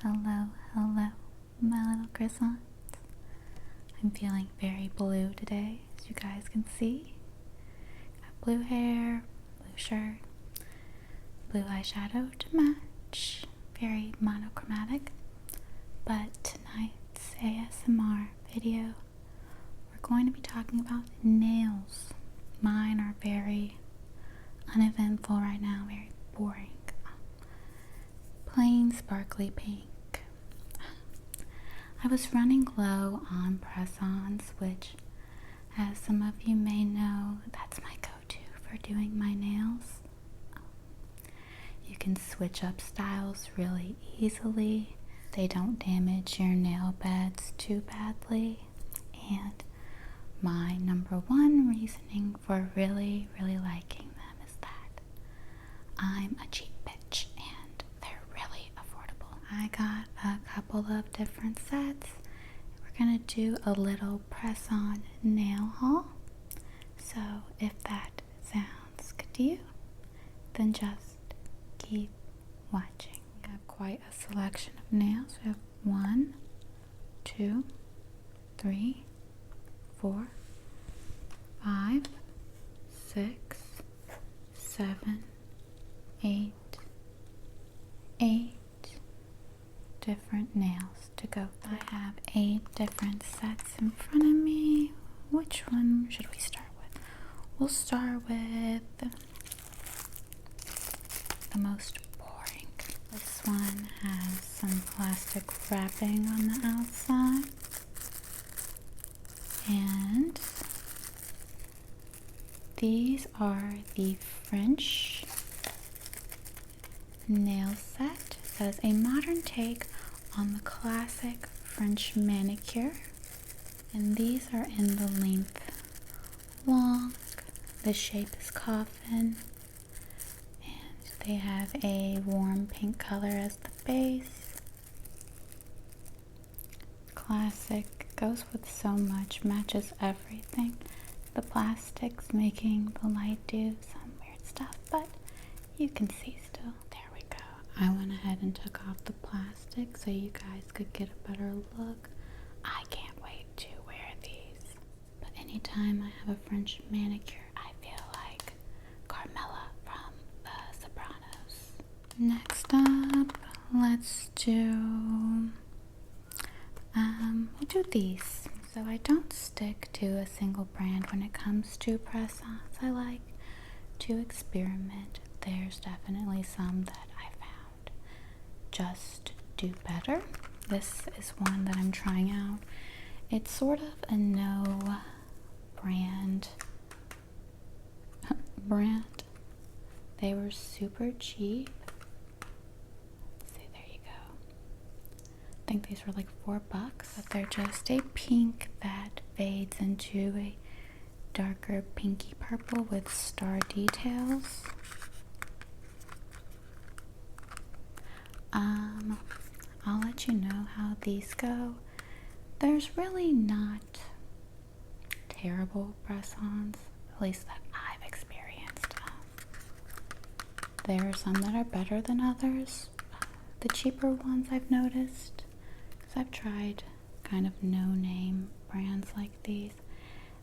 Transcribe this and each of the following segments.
Hello, hello, my little croissants. I'm feeling very blue today, as you guys can see. Got blue hair, blue shirt, blue eyeshadow to match. Very monochromatic. But tonight's ASMR video, we're going to be talking about nails. Mine are very uneventful right now, very boring. Plain sparkly pink. I was running low on press-ons, which, as some of you may know, that's my go-to for doing my nails. You can switch up styles really easily. They don't damage your nail beds too badly. And my number one reasoning for really liking them is that I'm a cheap bitch and they're really affordable. I got a couple of different sets. We're gonna do a little press-on nail haul. So if that sounds good to you, then just keep watching. We have quite a selection of nails. We have 1, 2, 3, 4, 5, 6, 7, 8 different nails to go through. I have 8 different sets in front of me. Which one should we start with? We'll start with the most boring. This one has some plastic wrapping on the outside. And these are the French nail set. That is a modern take on the classic French manicure. And these are in the length long. The shape is coffin. And they have a warm pink color as the base. Classic, goes with so much, matches everything. The plastic's making the light do some weird stuff, but you can see still. There we go. I went ahead and took off the plastic so you guys could get a better look. I can't wait to wear these. But anytime I have a French manicure, I feel like Carmela from The Sopranos. Next up, let's do we'll do these. So I don't stick to a single brand when it comes to press-ons. I like to experiment. There's definitely some that I found just do better. This is one that I'm trying out. It's sort of a no brand. They were super cheap. I think these were like $4, but they're just a pink that fades into a darker pinky purple with star details. I'll let you know how these go. There's really not terrible press-ons, at least that I've experienced. There are some that are better than others. The cheaper ones I've noticed, I've tried kind of no-name brands like these.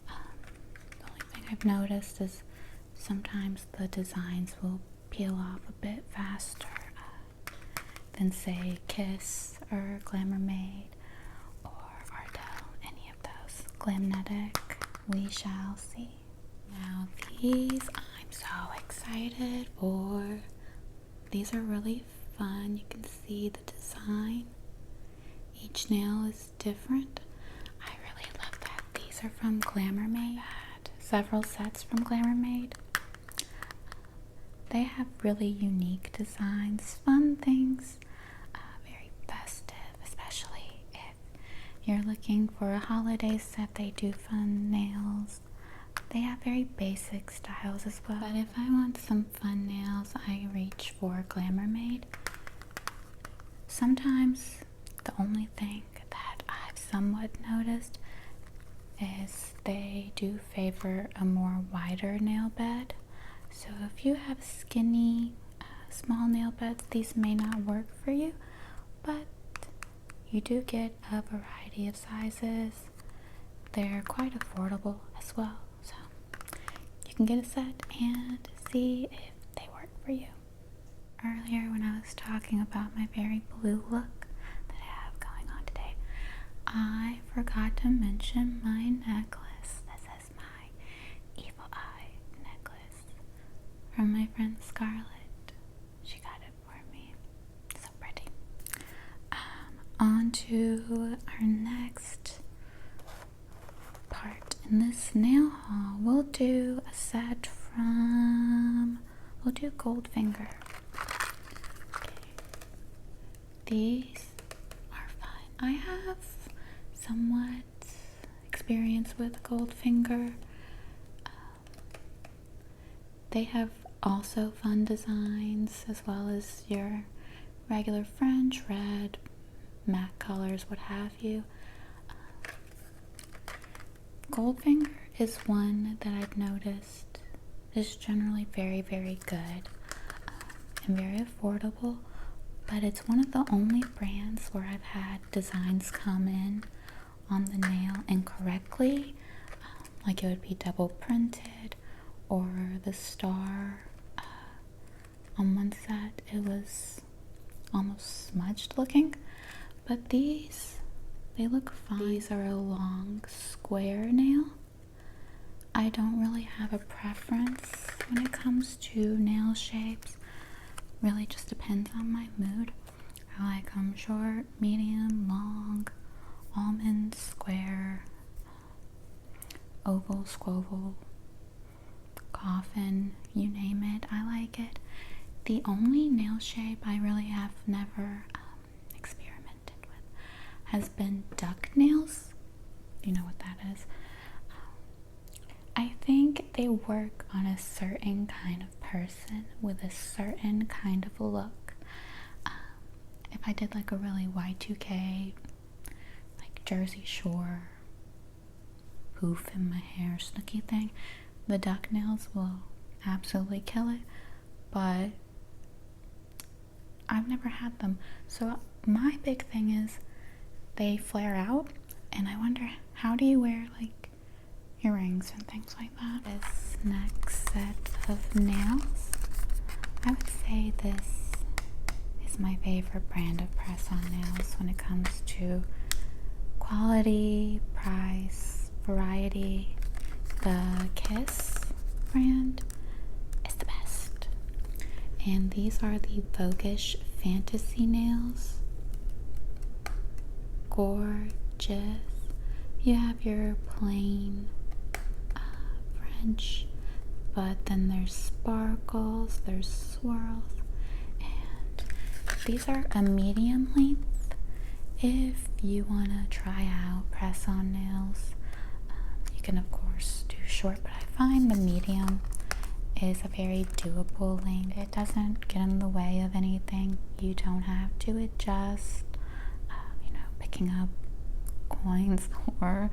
The only thing I've noticed is sometimes the designs will peel off a bit faster than, say, Kiss or Glamour Made or Ardell, any of those. Glamnetic, we shall see. Now these I'm so excited for. These are really fun. You can see the design. Each nail is different. I really love that. These are from Glamour Made. I had several sets from Glamour Made. They have really unique designs, fun things, very festive, especially if you're looking for a holiday set. They do fun nails. They have very basic styles as well. But if I want some fun nails, I reach for Glamour Made. Sometimes the only thing that I've somewhat noticed is they do favor a more wider nail bed. So if you have skinny, small nail beds, these may not work for you, but you do get a variety of sizes. They're quite affordable as well, so you can get a set and see if they work for you. Earlier when I was talking about my very blue look that I have going on today, I forgot to mention my necklace. This is my evil eye necklace from my friend Scarlett. She got it for me. So pretty. On to our next part in this nail haul. We'll do a set we'll do Goldfinger. Okay. These are fun. I have somewhat experience with Goldfinger. They have also fun designs as well as your regular French, red, matte colors, what have you. Goldfinger is one that I've noticed is generally very, very good and very affordable, but it's one of the only brands where I've had designs come in on the nail incorrectly, like it would be double printed, or the star on one set it was almost smudged looking, but these, they look fine. These are a long square nail. I don't really have a preference when it comes to nail shapes. Really just depends on my mood. I like them short, medium, long, almond, square, oval, squoval, coffin, you name it, I like it. The only nail shape I really have never experimented with has been duck nails. You know what that is? I think they work on a certain kind of person with a certain kind of look. If I did like a really Y2K, like Jersey Shore, poof in my hair, snooky thing, the duck nails will absolutely kill it, but I've never had them. So my big thing is they flare out, and I wonder, how do you wear like earrings and things like that? This next set of nails, I would say this is my favorite brand of press-on nails when it comes to quality, price, variety. The Kiss brand is the best, and these are the Voguish Fantasy nails. Gorgeous. You have your plain French, but then there's sparkles, there's swirls, and these are a medium length. If you want to try out press-on nails, you can of course do short, but I find the medium is a very doable length. It doesn't get in the way of anything. You don't have to adjust, picking up coins or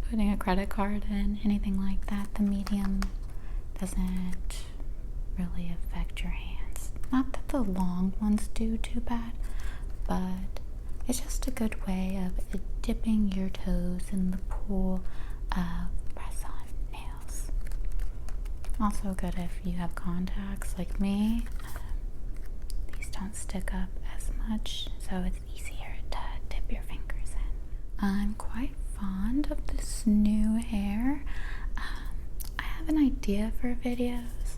putting a credit card in, anything like that. The medium doesn't really affect your hands. Not that the long ones do too bad, but it's just a good way of dipping your toes in the pool of press-on nails. Also good if you have contacts like me. These don't stick up as much, so it's easier to dip your fingers in. I'm quite fond of this new hair. I have an idea for videos.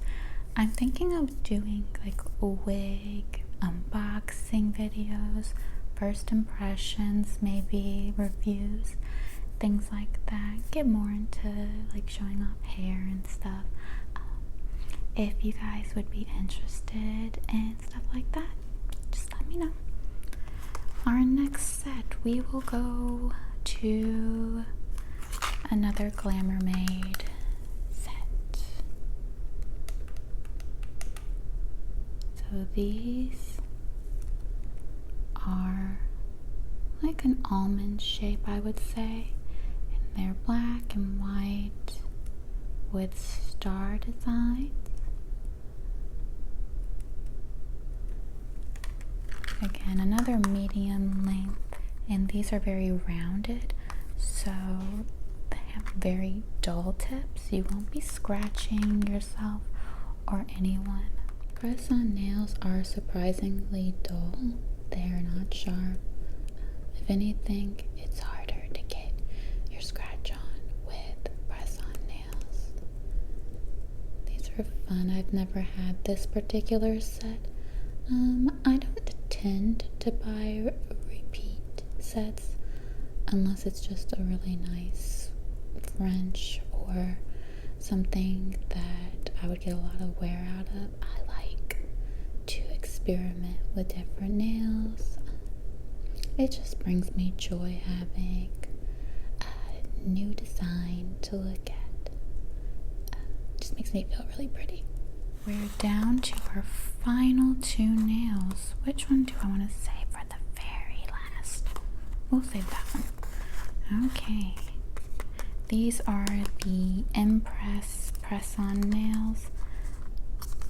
I'm thinking of doing like wig unboxing videos, first impressions, maybe reviews, things like that. Get more into like showing off hair and stuff. If you guys would be interested in stuff like that, just let me know. Our next set, we will go to another Glamour Made set. So these are like an almond shape, I would say, and they're black and white with star designs. Again, another medium length and these are very rounded, so they have very dull tips. You won't be scratching yourself or anyone. Press-on nails are surprisingly dull. They are not sharp. If anything, it's harder to get your scratch on with press-on nails. These are fun. I've never had this particular set. I don't tend to buy repeat sets unless it's just a really nice French or something that I would get a lot of wear out of. I like to experiment with different nails. It just brings me joy having a new design to look at. Just makes me feel really pretty. We're down to our final two nails. Which one do I want to save for the very last? We'll save that one. Okay. These are the Impress press-on nails,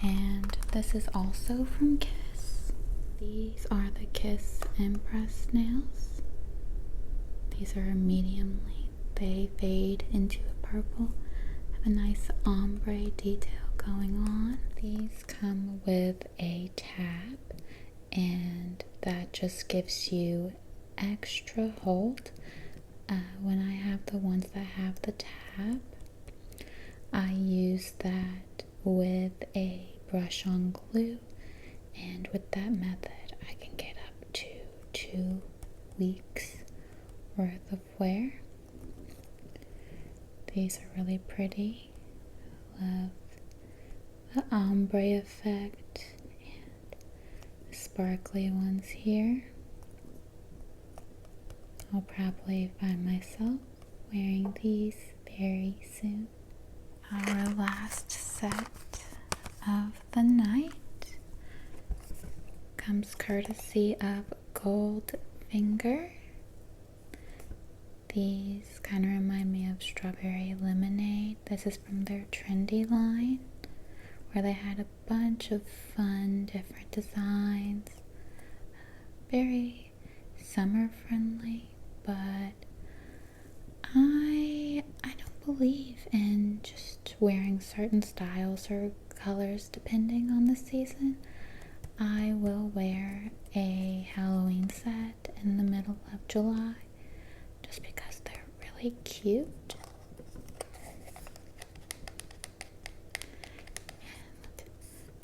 and this is also from Kiss. These are the Kiss Impress nails. These are medium length. They fade into a purple. Have a nice ombre detail going on. These come with a tab, and that just gives you extra hold. When I have the ones that have the tab, I use that with a brush on glue, and with that method I can get up to 2 weeks worth of wear. These are really pretty. Love the ombre effect and the sparkly ones here. I'll probably find myself wearing these very soon. Our last set of the night comes courtesy of Goldfinger. These kind of remind me of strawberry lemonade. This is from their trendy line, where they had a bunch of fun different designs. Very summer friendly, but I don't believe in just wearing certain styles or colors depending on the season. I will wear a Halloween set in the middle of July just because they're really cute. And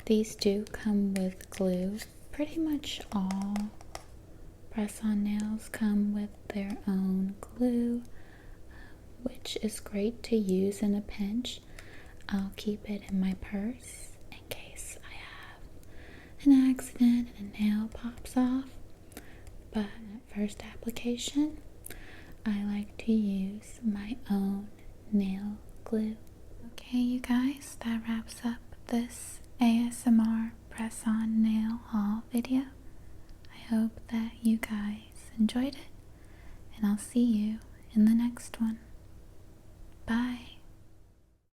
these do come with glue. Pretty much all press-on nails come with their own glue, which is great to use in a pinch. I'll keep it in my purse in case I have an accident and a nail pops off. But at first application, I like to use my own nail glue. Okay, you guys, that wraps up this ASMR press-on nail haul video. I hope that you guys enjoyed it, and I'll see you in the next one. Bye.